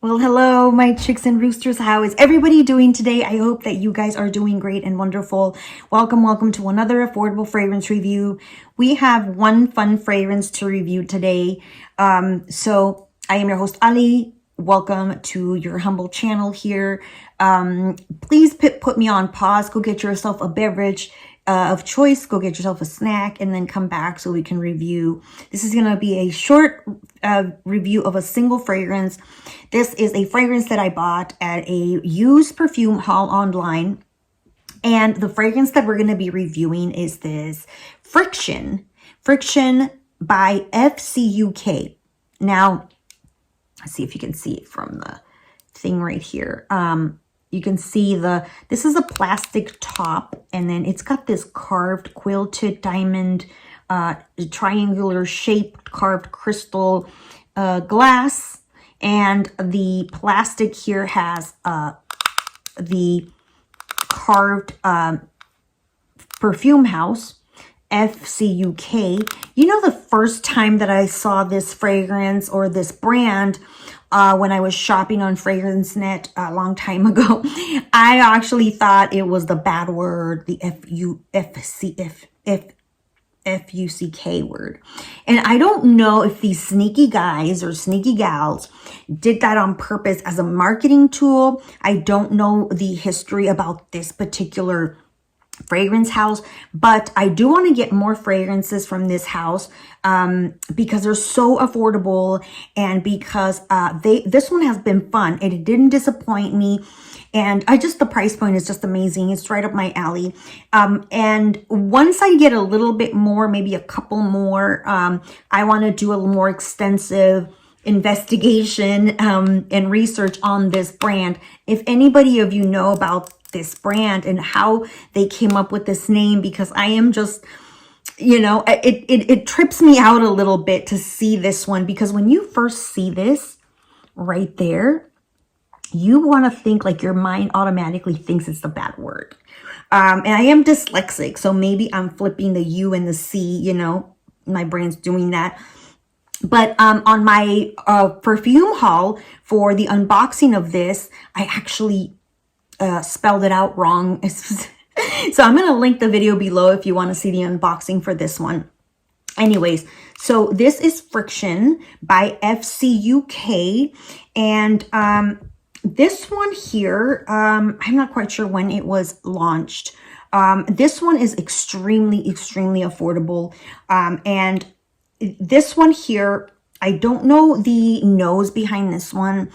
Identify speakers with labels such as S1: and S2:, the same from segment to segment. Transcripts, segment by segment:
S1: Well, hello, my chicks and roosters. How is everybody doing today? I hope that you guys are doing great and wonderful. Welcome to another affordable fragrance review. We have one fun fragrance to review today. So I am your host, Ali. Welcome to your humble channel here. Please put me on pause. Go get yourself a beverage of choice. Go get yourself a snack and then come back so we can review. This is going to be a short review of a single fragrance. This is a fragrance that I bought at a used perfume haul online. And the fragrance that we're going to be reviewing is this Friction by Fcuk. Now, let's see if you can see it from the thing right here. You can see this is a plastic top, and then it's got this carved quilted diamond, triangular shaped carved crystal glass. And the plastic here has the carved perfume house, Fcuk. You know, the first time that I saw this fragrance or this brand, when I was shopping on FragranceNet a long time ago, I actually thought it was the bad word, the F-U-C-K word. And I don't know if these sneaky guys or sneaky gals did that on purpose as a marketing tool. I don't know the history about this particular fragrance house, but I do want to get more fragrances from this house because they're so affordable, and because this one has been fun and it didn't disappoint me. And the price point is just amazing. It's right up my alley. And once I get a little bit more, maybe a couple more, I want to do a more extensive investigation and research on this brand. If anybody of you know about this brand and how they came up with this name, because I am just, you know, it trips me out a little bit to see this one, because when you first see this right there, you want to think, like, your mind automatically thinks it's the bad word. And I am dyslexic, so maybe I'm flipping the U and the C, you know, my brain's doing that. But on my perfume haul for the unboxing of this, I actually spelled it out wrong. So I'm going to link the video below if you want to see the unboxing for this one. Anyways, so this is Friction by Fcuk. And this one here, I'm not quite sure when it was launched. This one is extremely affordable. And this one here, I don't know the nose behind this one,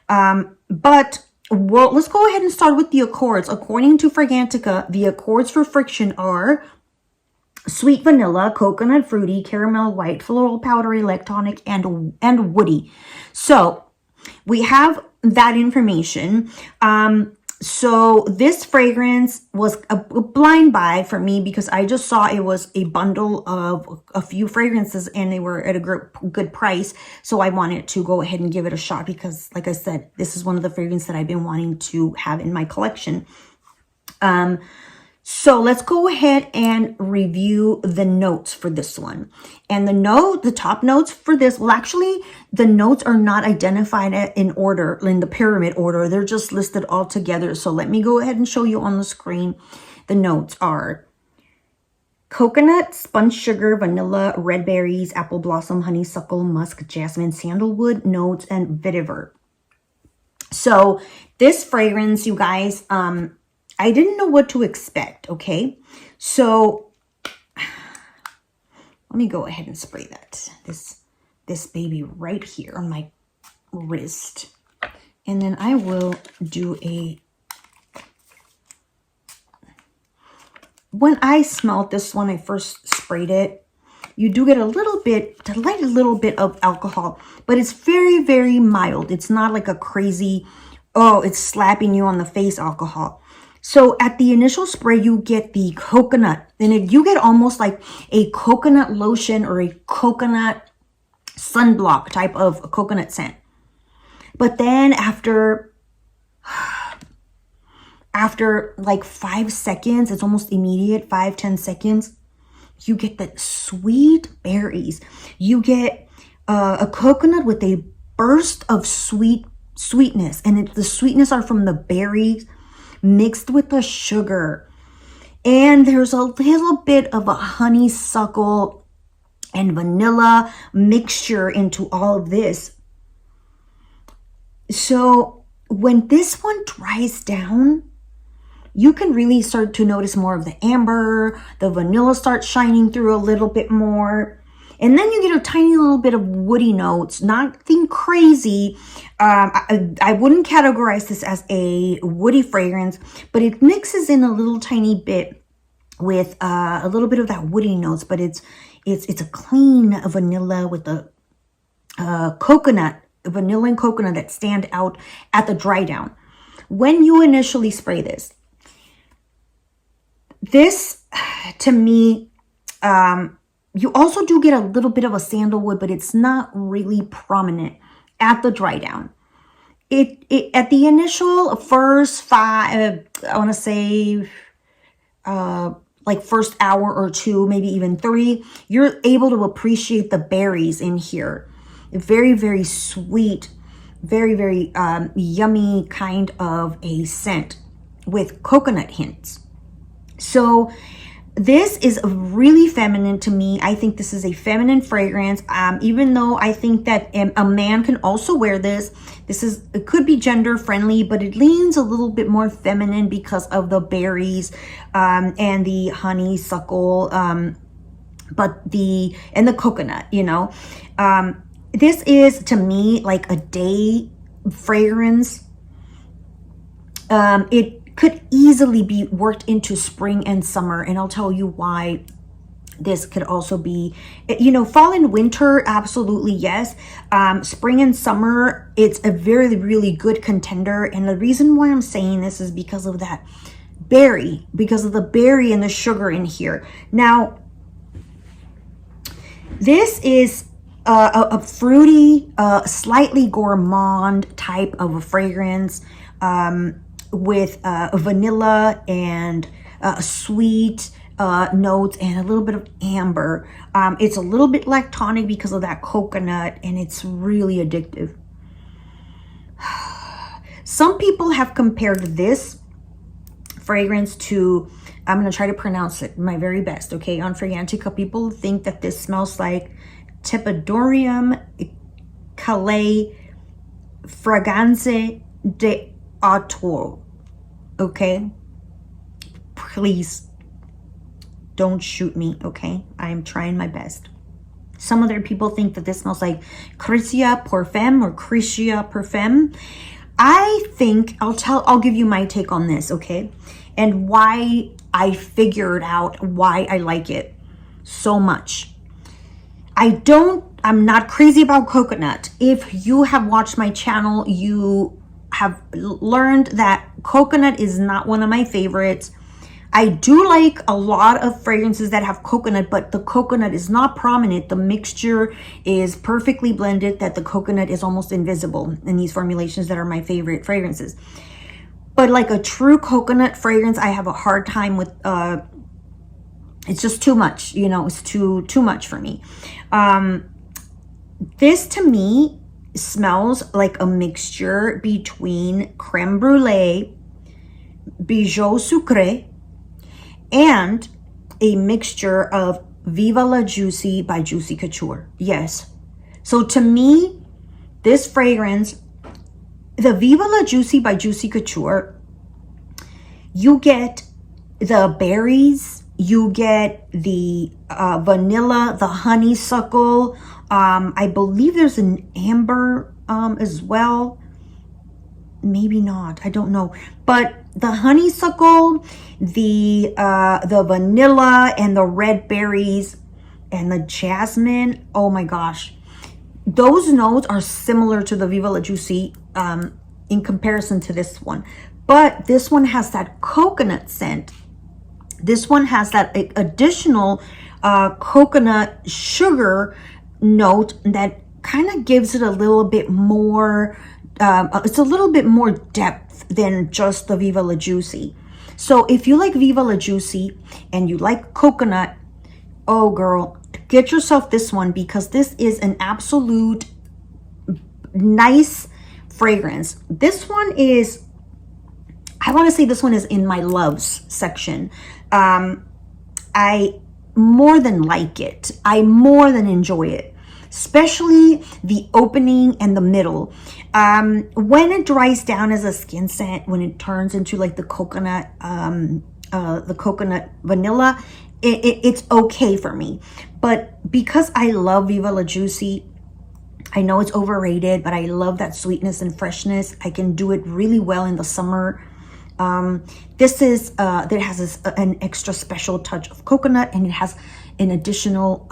S1: but well, let's go ahead and start with the accords. According to Fragrantica, the accords for Friction are sweet vanilla, coconut fruity, caramel white, floral powdery, lactonic, and woody. So we have that information. So this fragrance was a blind buy for me, because I just saw it was a bundle of a few fragrances and they were at a good price. So I wanted to go ahead and give it a shot because, like I said, this is one of the fragrances that I've been wanting to have in my collection. So let's go ahead and review the notes for this one. And the top notes for this, well, actually, the notes are not identified in order, in the pyramid order. They're just listed all together. So let me go ahead and show you on the screen. The notes are coconut, spun sugar, vanilla, red berries, apple blossom, honeysuckle, musk, jasmine, sandalwood notes, and vetiver. So this fragrance, you guys, I didn't know what to expect, okay? So let me go ahead and spray this baby right here on my wrist. And then I will do when I smelled this one, I first sprayed it, you do get a little bit of alcohol, but it's very mild. It's not like a crazy, oh, it's slapping you on the face alcohol. So at the initial spray, you get the coconut, and you get almost like a coconut lotion or a coconut sunblock type of coconut scent. But then after like 5 seconds, it's almost immediate, 5-10 seconds, you get the sweet berries. You get a coconut with a burst of sweet sweetness. And the sweetness are from the berries mixed with the sugar. And there's a little bit of a honeysuckle and vanilla mixture into all of this. So when this one dries down, you can really start to notice more of the amber, the vanilla starts shining through a little bit more. And then you get a tiny little bit of woody notes, nothing crazy. I wouldn't categorize this as a woody fragrance, but it mixes in a little tiny bit with a little bit of that woody notes, but it's a clean vanilla with the vanilla and coconut that stand out at the dry down. When you initially spray this to me, you also do get a little bit of a sandalwood, but it's not really prominent at the dry down. It at the initial first I want to say like first hour or two, maybe even 3, you're able to appreciate the berries in here. Very, very sweet, very, very yummy kind of a scent with coconut hints. So this is really feminine to me. I think this is a feminine fragrance, even though I think that a man can also wear this. It could be gender friendly, but it leans a little bit more feminine because of the berries and the honeysuckle, and the coconut, you know. This is, to me, like a day fragrance. It could easily be worked into spring and summer, and I'll tell you why. This could also be, you know, fall and winter, absolutely yes. Spring and summer, it's a very, really good contender. And the reason why I'm saying this is because of that berry, because of the berry and the sugar in here. Now, this is a fruity, slightly gourmand type of a fragrance with vanilla and sweet notes and a little bit of amber. It's a little bit lactonic because of that coconut, and it's really addictive. Some people have compared this fragrance to, I'm going to try to pronounce it my very best, okay? On Fragrantica, people think that this smells like Tepidorium Calais Fragance de Auteur, okay? Please don't shoot me, okay? I am trying my best. Some other people think that this smells like Crisia Parfum or Crisia Parfum. I think I'll give you my take on this, okay? And why I figured out why I like it so much. I'm not crazy about coconut. If you have watched my channel, you have learned that coconut is not one of my favorites. I do like a lot of fragrances that have coconut, but the coconut is not prominent. The mixture is perfectly blended that the coconut is almost invisible in these formulations that are my favorite fragrances. But like a true coconut fragrance, I have a hard time with, it's just too much, you know, it's too much for me. This to me smells like a mixture between creme brulee, bijou sucré, and a mixture of Viva La Juicy by Juicy Couture. Yes. So to me, this fragrance, the Viva La Juicy by Juicy Couture, you get the berries, you get the vanilla, the honeysuckle. I believe there's an amber as well. Maybe not, I don't know. But the honeysuckle, the vanilla and the red berries and the jasmine, oh my gosh. Those notes are similar to the Viva La Juicy in comparison to this one. But this one has that coconut scent. This one has that additional coconut sugar note that kind of gives it a little bit more, it's a little bit more depth than just the Viva La Juicy. So if you like Viva La Juicy and you like coconut, oh girl, get yourself this one, because this is an absolute nice fragrance. This one is, I want to say this one is in my loves section. I more than like it. I more than enjoy it, especially the opening and the middle. When it dries down as a skin scent, when it turns into like the coconut vanilla, it's okay for me. But because I love Viva La Juicy, I know it's overrated, but I love that sweetness and freshness. I can do it really well in the summer. This is, that has an extra special touch of coconut, and it has an additional,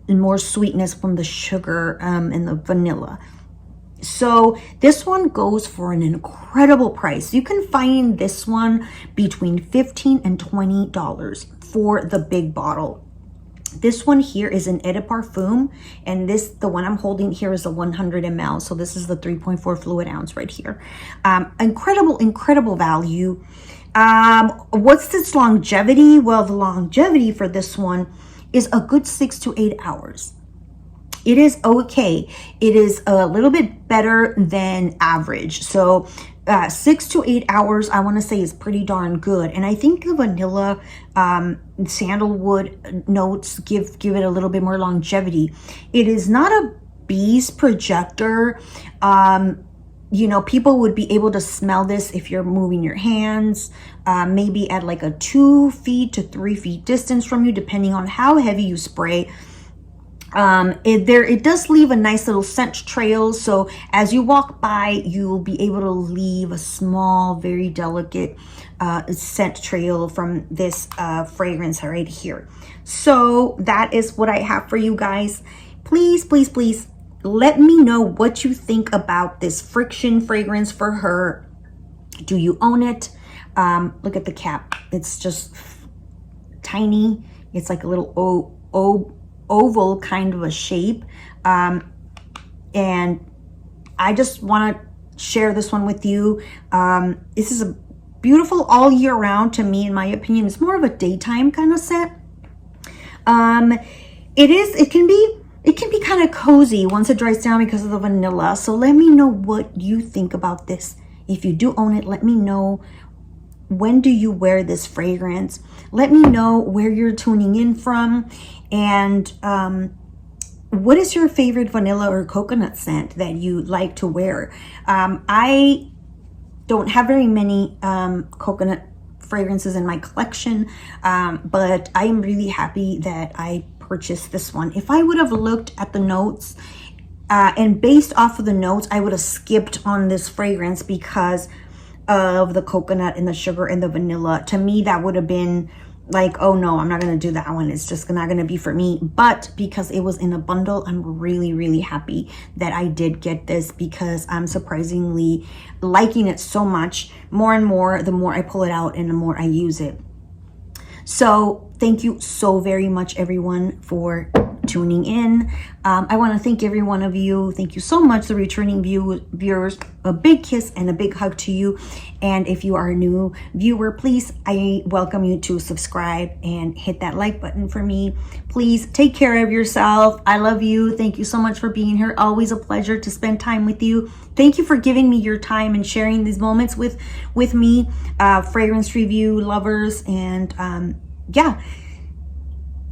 S1: more sweetness from the sugar and the vanilla. So this one goes for an incredible price. You can find this one between $15 and $20 for the big bottle. This one here is an Eau de Parfum, and the one I'm holding here is a 100 ml. So this is the 3.4 fluid ounce right here. Incredible value. What's its longevity? Well, the longevity for this one is a good 6 to 8 hours. It is okay. It is a little bit better than average. So 6 to 8 hours, I want to say, is pretty darn good. And I think the vanilla, sandalwood notes give it a little bit more longevity. It is not a bees projector. You know, people would be able to smell this if you're moving your hands, maybe at like a 2 feet to 3 feet distance from you, depending on how heavy you spray. It does leave a nice little scent trail, so as you walk by, you'll be able to leave a small, very delicate scent trail from this fragrance right here. So that is what I have for you guys. Please let me know what you think about this Friction fragrance for her. Do you own it? Look at the cap. It's just tiny. It's like a little oval kind of a shape, and I just want to share this one with you. This is a beautiful all year round. To me, in my opinion, it's more of a daytime kind of scent. It can be kind of cozy once it dries down because of the vanilla. So let me know what you think about this. If you do own it, let me know. When do you wear this fragrance? Let me know where you're tuning in from, and what is your favorite vanilla or coconut scent that you like to wear? I don't have very many coconut fragrances in my collection, but I am really happy that I purchased this one. If I would have looked at the notes and based off of the notes, I would have skipped on this fragrance because of the coconut and the sugar and the vanilla. To me, that would have been like, oh no, I'm not going to do that one. It's just not going to be for me. But because it was in a bundle, I'm really happy that I did get this, because I'm surprisingly liking it so much. More and more, the more I pull it out and the more I use it. So thank you so very much, everyone, for tuning in. I want to thank every one of you. Thank you so much, the returning viewers. A big kiss and a big hug to you. And if you are a new viewer, please, I welcome you to subscribe and hit that like button for me. Please take care of yourself. I love you. Thank you so much for being here. Always a pleasure to spend time with you. Thank you for giving me your time and sharing these moments with me, fragrance review lovers. And yeah,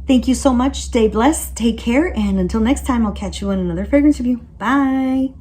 S1: thank you so much. Stay blessed. Take care. And until next time, I'll catch you in another fragrance review. Bye.